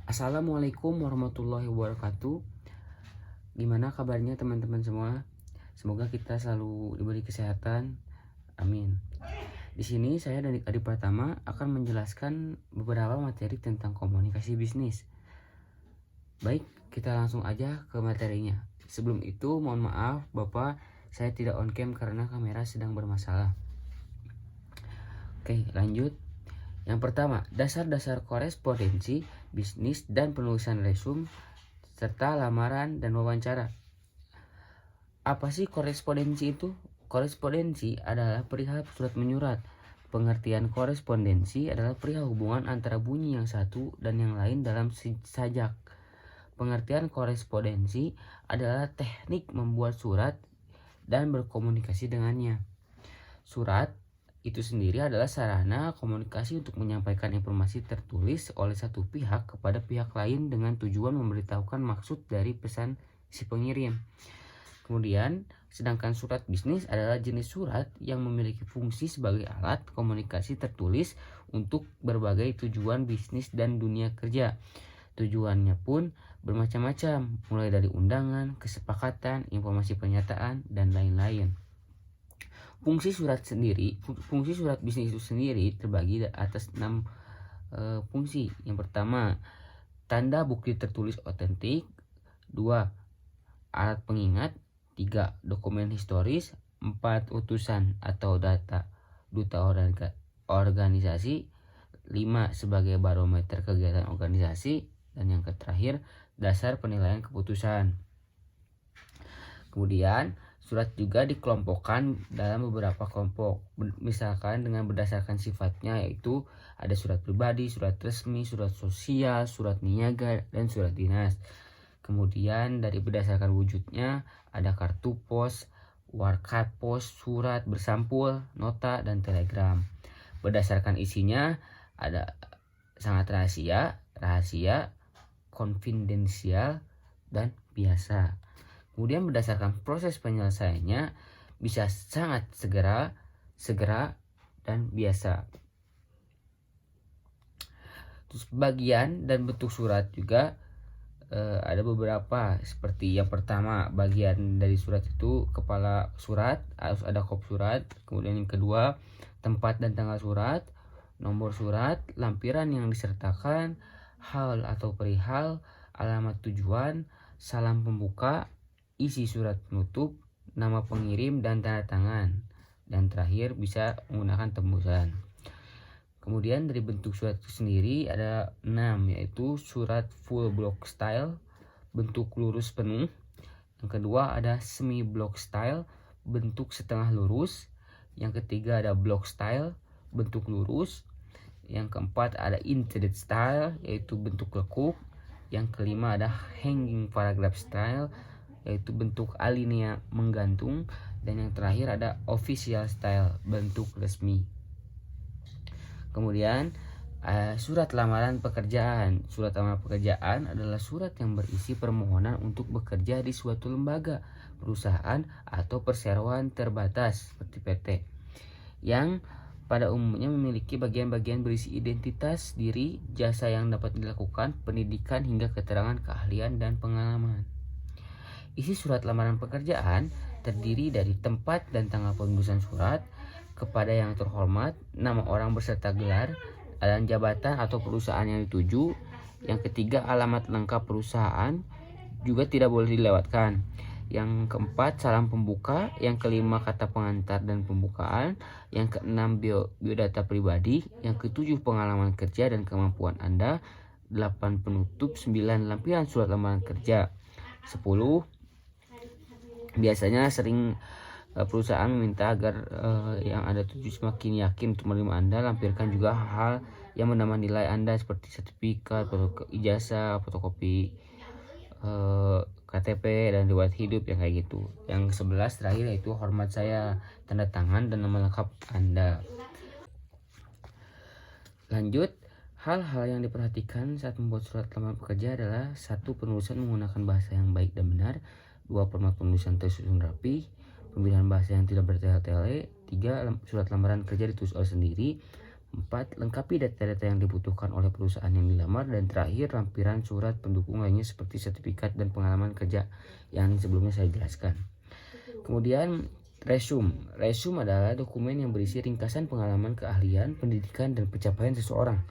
Assalamualaikum warahmatullahi wabarakatuh. Gimana kabarnya teman-teman semua? Semoga kita selalu diberi kesehatan. Amin. Di sini saya dan adik pertama akan menjelaskan beberapa materi tentang komunikasi bisnis. Baik, kita langsung aja ke materinya. Sebelum itu, mohon maaf Bapak, saya tidak on cam karena kamera sedang bermasalah. Oke, lanjut. Yang pertama, dasar-dasar korespondensi, bisnis, dan penulisan resume, serta lamaran dan wawancara. Apa sih korespondensi itu? Korespondensi adalah perihal surat menyurat. Pengertian korespondensi adalah perihal hubungan antara bunyi yang satu dan yang lain dalam sajak. Pengertian korespondensi adalah teknik membuat surat dan berkomunikasi dengannya. Surat itu sendiri adalah sarana komunikasi untuk menyampaikan informasi tertulis oleh satu pihak kepada pihak lain dengan tujuan memberitahukan maksud dari pesan si pengirim. Kemudian, sedangkan surat bisnis adalah jenis surat yang memiliki fungsi sebagai alat komunikasi tertulis untuk berbagai tujuan bisnis dan dunia kerja. Tujuannya pun bermacam-macam, mulai dari undangan, kesepakatan, informasi pernyataan, dan lain-lain. Fungsi surat bisnis itu sendiri terbagi atas 6 fungsi. Yang pertama, tanda bukti tertulis otentik. 2. Alat pengingat. 3. Dokumen historis. 4. Utusan atau duta organisasi. 5. Sebagai barometer kegiatan organisasi. Dan yang terakhir, dasar penilaian keputusan. Kemudian surat juga dikelompokkan dalam beberapa kelompok, misalkan dengan berdasarkan sifatnya, yaitu ada surat pribadi, surat resmi, surat sosial, surat niaga, dan surat dinas. Kemudian dari berdasarkan wujudnya ada kartu pos, warkat pos, surat bersampul, nota, dan telegram. Berdasarkan isinya ada sangat rahasia, konfidensial, dan biasa. Kemudian berdasarkan proses penyelesaiannya bisa sangat segera, dan biasa. Terus bagian dan bentuk surat juga ada beberapa, seperti yang pertama, bagian dari surat itu kepala surat, harus ada kop surat. Kemudian yang kedua, tempat dan tanggal surat, nomor surat, lampiran yang disertakan, hal atau perihal, alamat tujuan, salam pembuka, isi surat penutup, nama pengirim, dan tanda tangan. Dan terakhir bisa menggunakan tembusan. Kemudian dari bentuk surat itu sendiri ada 6, yaitu surat full block style, bentuk lurus penuh. Yang kedua ada semi block style, bentuk setengah lurus. Yang ketiga ada block style, bentuk lurus. Yang keempat ada indented style, yaitu bentuk lekuk. Yang kelima ada hanging paragraph style, yaitu bentuk alinea menggantung. Dan yang terakhir ada official style, bentuk resmi. Kemudian surat lamaran pekerjaan. Surat lamaran pekerjaan adalah surat yang berisi permohonan untuk bekerja di suatu lembaga, perusahaan, atau perseroan terbatas seperti PT, yang pada umumnya memiliki bagian-bagian berisi identitas diri, jasa yang dapat dilakukan, pendidikan, hingga keterangan keahlian dan pengalaman. Isi surat lamaran pekerjaan terdiri dari tempat dan tanggal penulisan surat, kepada yang terhormat, nama orang beserta gelar dan jabatan atau perusahaan yang dituju. Yang ketiga, alamat lengkap perusahaan juga tidak boleh dilewatkan. Yang keempat, salam pembuka. Yang kelima, kata pengantar dan pembukaan. Yang keenam, biodata pribadi. Yang ketujuh, pengalaman kerja dan kemampuan Anda. 8, penutup. 9, lampiran surat lamaran kerja. 10, biasanya sering perusahaan meminta agar yang Anda tuju semakin yakin untuk menerima Anda. Lampirkan juga hal yang menambah nilai Anda seperti sertifikat, ijazah, fotokopi KTP, dan riwayat hidup yang kayak gitu. Yang 11 terakhir yaitu hormat saya, tanda tangan, dan nama lengkap Anda. Lanjut, hal-hal yang diperhatikan saat membuat surat lamaran pekerja adalah: 1. Penulisan menggunakan bahasa yang baik dan benar. 2. Format penulisan tersusun rapi. Pemilihan bahasa yang tidak bertele-tele. 3. Surat lamaran kerja ditulis oleh sendiri. 4. Lengkapi data-data yang dibutuhkan oleh perusahaan yang dilamar. Dan terakhir, lampiran surat pendukung lainnya seperti sertifikat dan pengalaman kerja yang sebelumnya saya jelaskan. Kemudian resume. Resume adalah dokumen yang berisi ringkasan pengalaman, keahlian, pendidikan, dan pencapaian seseorang.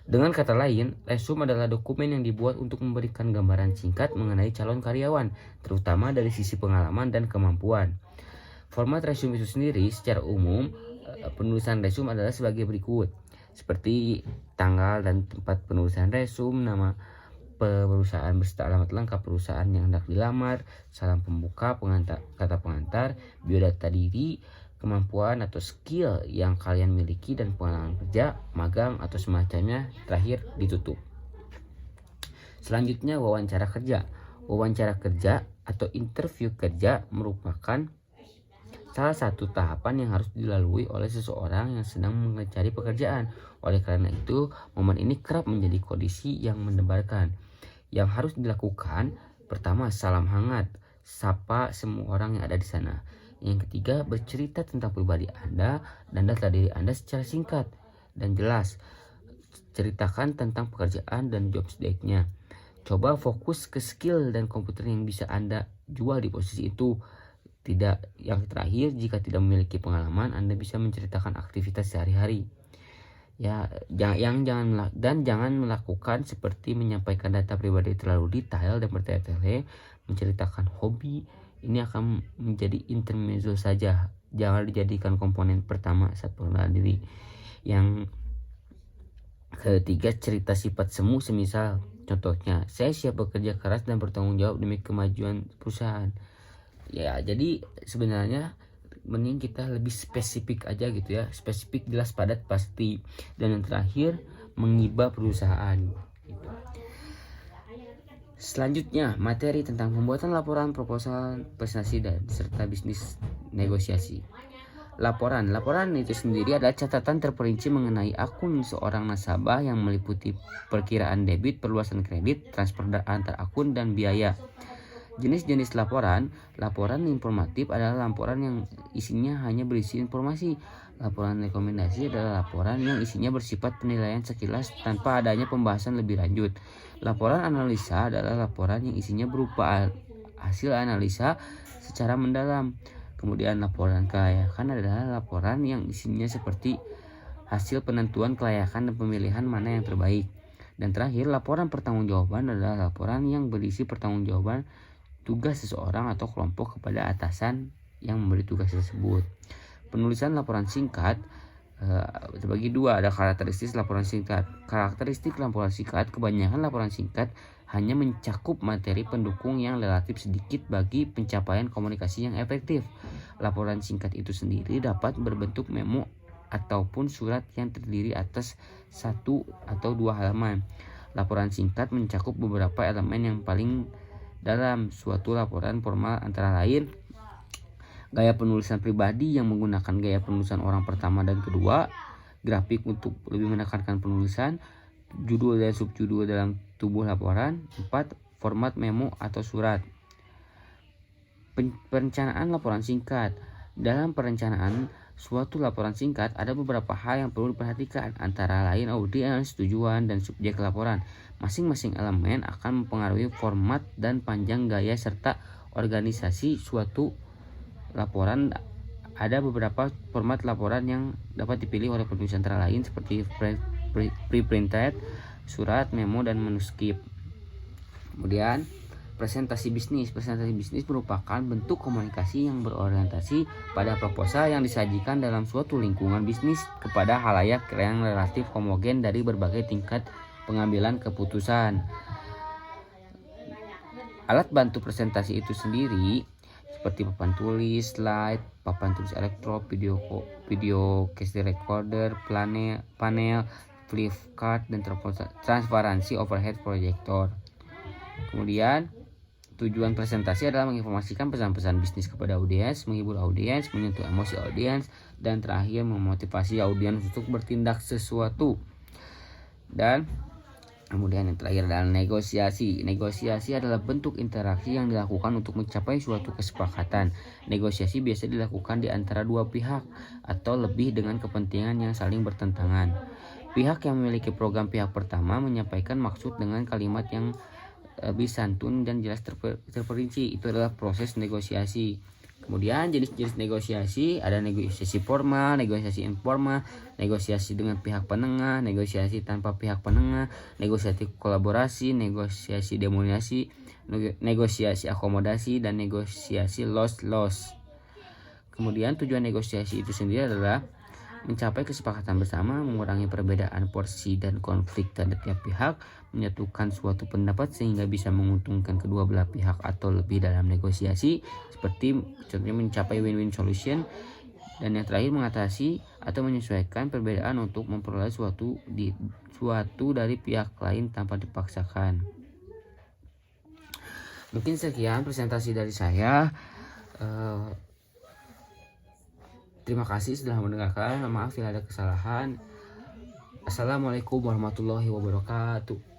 Dengan kata lain, resume adalah dokumen yang dibuat untuk memberikan gambaran singkat mengenai calon karyawan, terutama dari sisi pengalaman dan kemampuan. Format resume itu sendiri secara umum, penulisan resume adalah sebagai berikut, seperti tanggal dan tempat penulisan resume, nama perusahaan beserta alamat lengkap perusahaan yang hendak dilamar, salam pembuka, kata pengantar, biodata diri, kemampuan atau skill yang kalian miliki, dan pengalaman kerja, magang atau semacamnya. Terakhir ditutup. Selanjutnya wawancara kerja. Wawancara kerja atau interview kerja merupakan salah satu tahapan yang harus dilalui oleh seseorang yang sedang mencari pekerjaan. Oleh karena itu, momen ini kerap menjadi kondisi yang mendebarkan. Yang harus dilakukan, pertama, salam hangat, sapa semua orang yang ada di sana. Yang ketiga, bercerita tentang pribadi Anda dan data diri Anda secara singkat dan jelas. Ceritakan tentang pekerjaan dan job desk-nya. Coba fokus ke skill dan komputer yang bisa Anda jual di posisi itu. Yang terakhir, jika tidak memiliki pengalaman, Anda bisa menceritakan aktivitas sehari-hari. Jangan melakukan seperti menyampaikan data pribadi terlalu detail dan bertele-tele. Menceritakan hobi ini akan menjadi intermezzo saja, jangan dijadikan komponen pertama saat pengenalan diri. Yang ketiga, cerita sifat semu, semisal contohnya, saya siap bekerja keras dan bertanggung jawab demi kemajuan perusahaan. Ya, jadi sebenarnya mending kita lebih spesifik aja gitu ya, spesifik, jelas, padat, pasti. Dan yang terakhir, menghibah perusahaan gitu. Selanjutnya, materi tentang pembuatan laporan, proposal, presentasi, dan serta bisnis negosiasi. Laporan itu sendiri adalah catatan terperinci mengenai akun seorang nasabah yang meliputi perkiraan debit, perluasan kredit, transfer antar akun, dan biaya. Jenis-jenis laporan informatif adalah laporan yang isinya hanya berisi informasi. Laporan rekomendasi adalah laporan yang isinya bersifat penilaian sekilas tanpa adanya pembahasan lebih lanjut. Laporan analisa adalah laporan yang isinya berupa hasil analisa secara mendalam. Kemudian laporan kelayakan adalah laporan yang isinya seperti hasil penentuan kelayakan dan pemilihan mana yang terbaik. Dan terakhir, laporan pertanggungjawaban adalah laporan yang berisi pertanggungjawaban tugas seseorang atau kelompok kepada atasan yang memberi tugas tersebut. Penulisan laporan singkat terbagi dua, ada karakteristik laporan singkat. Karakteristik laporan singkat, kebanyakan laporan singkat hanya mencakup materi pendukung yang relatif sedikit bagi pencapaian komunikasi yang efektif. Laporan singkat itu sendiri dapat berbentuk memo ataupun surat yang terdiri atas 1 atau 2 halaman. Laporan singkat mencakup beberapa elemen yang paling dalam suatu laporan formal, antara lain gaya penulisan pribadi yang menggunakan gaya penulisan orang pertama dan kedua, grafik untuk lebih menekankan penulisan, judul dan subjudul dalam tubuh laporan. 4. Format memo atau surat. Perencanaan laporan singkat. Dalam perencanaan suatu laporan singkat ada beberapa hal yang perlu diperhatikan, antara lain audiens, tujuan, dan subjek laporan. Masing-masing elemen akan mempengaruhi format dan panjang gaya serta organisasi suatu laporan. Ada beberapa format laporan yang dapat dipilih oleh penulis, antara lain seperti pre-printed, surat, memo, dan manuskrip. Kemudian presentasi bisnis. Presentasi bisnis merupakan bentuk komunikasi yang berorientasi pada proposal yang disajikan dalam suatu lingkungan bisnis kepada halayak yang relatif homogen dari berbagai tingkat pengambilan keputusan. Alat bantu presentasi itu sendiri seperti papan tulis, slide, papan tulis elektro, video casting recorder, panel, flip chart, dan transparansi overhead projector. Kemudian tujuan presentasi adalah menginformasikan pesan-pesan bisnis kepada audiens, menghibur audiens, menyentuh emosi audiens, dan terakhir memotivasi audiens untuk bertindak sesuatu. Dan Kemudian yang terakhir adalah negosiasi. Negosiasi adalah bentuk interaksi yang dilakukan untuk mencapai suatu kesepakatan. Negosiasi biasa dilakukan di antara dua pihak atau lebih dengan kepentingan yang saling bertentangan. Pihak yang memiliki program pihak pertama menyampaikan maksud dengan kalimat yang lebih santun dan jelas terperinci. Itu adalah proses negosiasi. Kemudian jenis-jenis negosiasi ada negosiasi formal, negosiasi informal, negosiasi dengan pihak penengah, negosiasi tanpa pihak penengah, negosiasi kolaborasi, negosiasi demonstrasi, negosiasi akomodasi, dan negosiasi loss-loss. Kemudian tujuan negosiasi itu sendiri adalah mencapai kesepakatan bersama, mengurangi perbedaan porsi dan konflik terhadap tiap pihak, menyatukan suatu pendapat sehingga bisa menguntungkan kedua belah pihak atau lebih dalam negosiasi, seperti contohnya mencapai win-win solution, dan yang terakhir mengatasi atau menyesuaikan perbedaan untuk memperoleh suatu dari pihak lain tanpa dipaksakan. Mungkin sekian presentasi dari saya. Terima kasih sudah mendengarkan. Maaf bila ada kesalahan. Assalamualaikum warahmatullahi wabarakatuh.